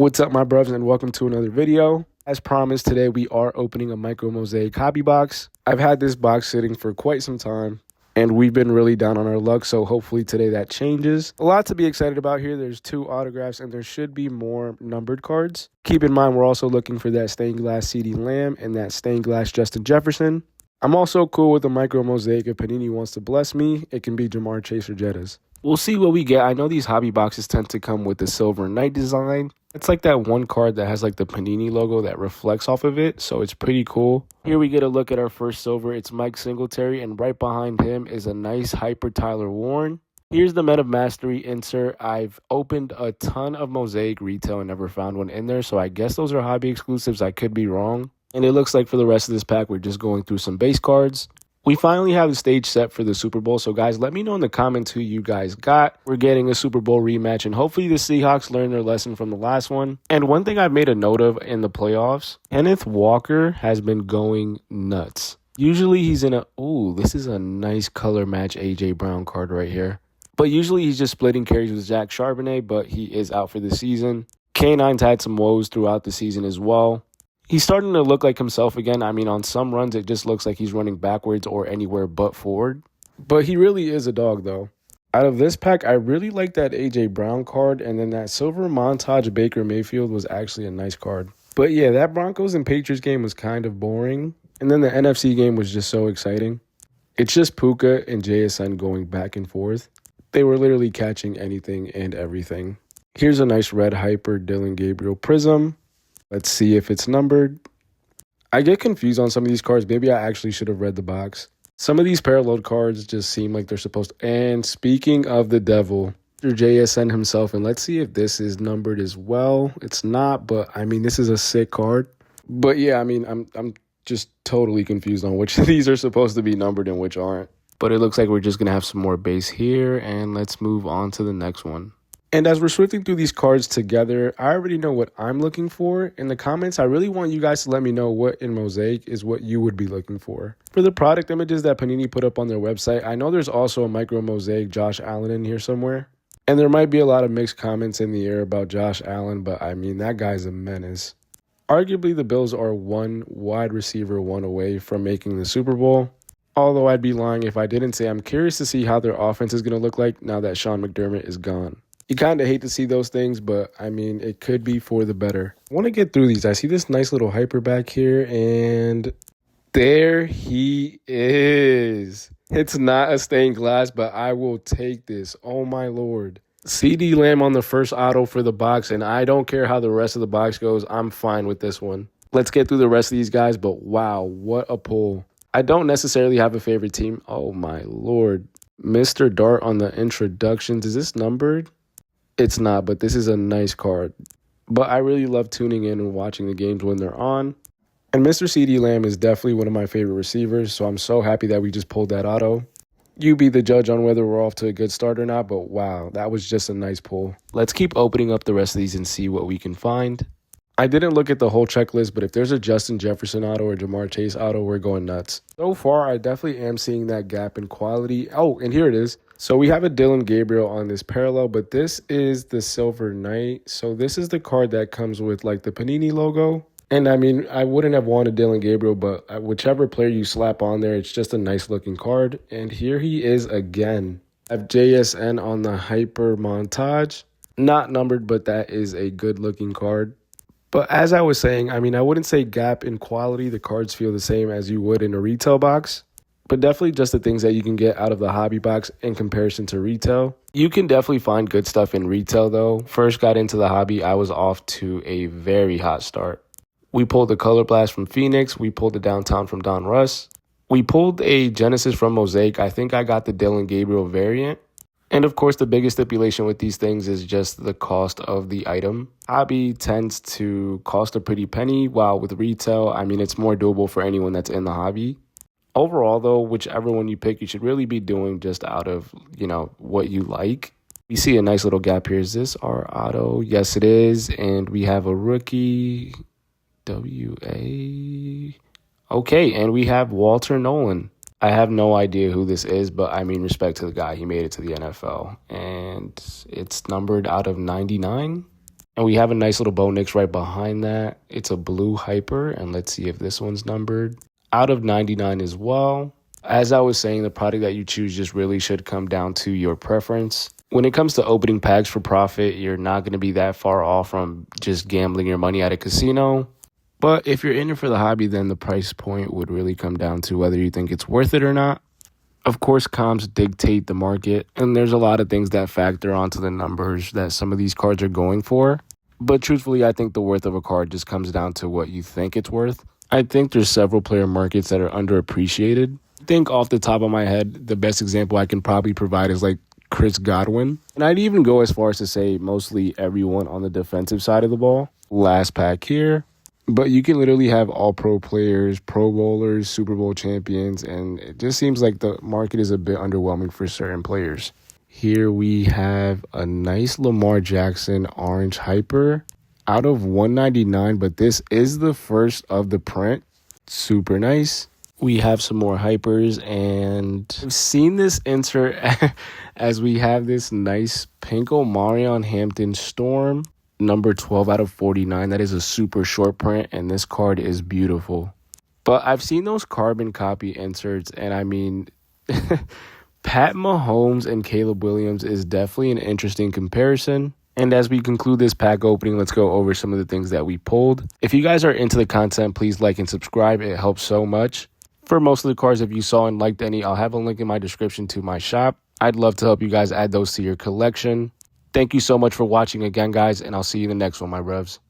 What's up, my brothers, and welcome to another video. As promised, today we are opening a micro mosaic hobby box. I've had this box sitting for quite some time, and we've been really down on our luck, so hopefully today that changes. A lot to be excited about here. There's 2 autographs, and there should be more numbered cards. Keep in mind, we're also looking for that stained glass CeeDee Lamb and that stained glass Justin Jefferson. I'm also cool with the micro mosaic. If Panini wants to bless me, it can be Jamar Chase or Jettas. We'll see what we get. I know these hobby boxes tend to come with the Silver Knight design. It's like that one card that has like the Panini logo that reflects off of it, so it's pretty cool. Here we get a look at our first silver. It's Mike Singletary, and right behind him is a nice Hyper Tyler Warren. Here's the Men of Mastery insert. I've opened a ton of Mosaic retail and never found one in there, so I guess those are hobby exclusives. I could be wrong. And it looks like for the rest of this pack, we're just going through some base cards. We finally have the stage set for the Super Bowl, so guys, let me know in the comments who you guys got. We're getting a Super Bowl rematch, and hopefully the Seahawks learn their lesson from the last one. And one thing I've made a note of in the playoffs, Kenneth Walker has been going nuts. Usually he's in this is a nice color match A.J. Brown card right here. But usually he's just splitting carries with Zach Charbonnet, but he is out for the season. K9's had some woes throughout the season as well. He's starting to look like himself again. I mean, on some runs, it just looks like he's running backwards or anywhere but forward. But he really is a dog, though. Out of this pack, I really like that A.J. Brown card, and then that silver montage Baker Mayfield was actually a nice card. But yeah, that Broncos and Patriots game was kind of boring, and then the NFC game was just so exciting. It's just Puka and JSN going back and forth. They were literally catching anything and everything. Here's a nice red Hyper Dylan Gabriel Prism. Let's see if it's numbered. I get confused on some of these cards. Maybe I actually should have read the box. Some of these parallel cards just seem like they're supposed to. And speaking of the devil, JSN himself, and let's see if this is numbered as well. It's not, but I mean, this is a sick card. But yeah, I mean, I'm just totally confused on which of these are supposed to be numbered and which aren't. But it looks like we're just going to have some more base here, and let's move on to the next one. And as we're swifting through these cards together, I already know what I'm looking for. In the comments, I really want you guys to let me know what in Mosaic is what you would be looking for. For the product images that Panini put up on their website, I know there's also a micro Mosaic Josh Allen in here somewhere. And there might be a lot of mixed comments in the air about Josh Allen, but I mean, that guy's a menace. Arguably, the Bills are one wide receiver one away from making the Super Bowl. Although I'd be lying if I didn't say I'm curious to see how their offense is going to look like now that Sean McDermott is gone. You kind of hate to see those things, but I mean, it could be for the better. I want to get through these. I see this nice little Hyper back here, and there he is. It's not a stained glass, but I will take this. Oh, my Lord. CeeDee Lamb on the first auto for the box, and I don't care how the rest of the box goes. I'm fine with this one. Let's get through the rest of these guys, but wow, what a pull. I don't necessarily have a favorite team. Oh, my Lord. Mr. Dart on the introductions. Is this numbered? It's not, but this is a nice card. But I really love tuning in and watching the games when they're on. And Mr. CeeDee Lamb is definitely one of my favorite receivers, so I'm so happy that we just pulled that auto. You be the judge on whether we're off to a good start or not, but wow, that was just a nice pull. Let's keep opening up the rest of these and see what we can find. I didn't look at the whole checklist, but if there's a Justin Jefferson auto or Jamar Chase auto, we're going nuts. So far, I definitely am seeing that gap in quality. Oh, and here it is. So we have a Dylan Gabriel on this parallel, but this is the Silver Knight. So this is the card that comes with like the Panini logo. And I mean, I wouldn't have wanted Dylan Gabriel, but whichever player you slap on there, it's just a nice looking card. And here he is again. I have JSN on the Hyper montage. Not numbered, but that is a good looking card. But as I was saying, I mean, I wouldn't say gap in quality. The cards feel the same as you would in a retail box. But definitely just the things that you can get out of the hobby box in comparison to retail. You can definitely find good stuff in retail, though. First got into the hobby, I was off to a very hot start. We pulled the Color Blast from Phoenix. We pulled the Downtown from Don Russ. We pulled a Genesis from Mosaic. I think I got the Dylan Gabriel variant. And of course, the biggest stipulation with these things is just the cost of the item. Hobby tends to cost a pretty penny, while with retail, I mean, it's more doable for anyone that's in the hobby. Overall, though, whichever one you pick, you should really be doing just out of, what you like. We see a nice little gap here. Is this our auto? Yes, it is. And we have a rookie, W.A. Okay, and we have Walter Nolan. I have no idea who this is, but I mean, respect to the guy. He made it to the NFL, and it's numbered out of 99. And we have a nice little Bo Nix right behind that. It's a blue hyper, and let's see if this one's numbered. Out of 99 as well. As I was saying, the product that you choose just really should come down to your preference. When it comes to opening packs for profit, you're not going to be that far off from just gambling your money at a casino. But if you're in it for the hobby, then the price point would really come down to whether you think it's worth it or not. Of course, comps dictate the market, and there's a lot of things that factor onto the numbers that some of these cards are going for. But truthfully, I think the worth of a card just comes down to what you think it's worth. I think there's several player markets that are underappreciated. I think off the top of my head, the best example I can probably provide is like Chris Godwin. And I'd even go as far as to say mostly everyone on the defensive side of the ball. Last pack here. But you can literally have all-pro players, Pro Bowlers, Super Bowl champions, and it just seems like the market is a bit underwhelming for certain players. Here we have a nice Lamar Jackson orange hyper out of 199, but this is the first of the print. Super nice. We have some more hypers, and I've seen this insert as we have this nice pink Omarion Hampton Storm. Number 12 out of 49. That is a super short print, and this card is beautiful. But I've seen those carbon copy inserts, and I mean, Pat Mahomes and Caleb Williams is definitely an interesting comparison. And as we conclude this pack opening, let's go over some of the things that we pulled. If you guys are into the content, please like and subscribe. It helps so much. For most of the cards, if you saw and liked any, I'll have a link in my description to my shop. I'd love to help you guys add those to your collection. Thank you so much for watching again, guys, and I'll see you in the next one, my bruvs.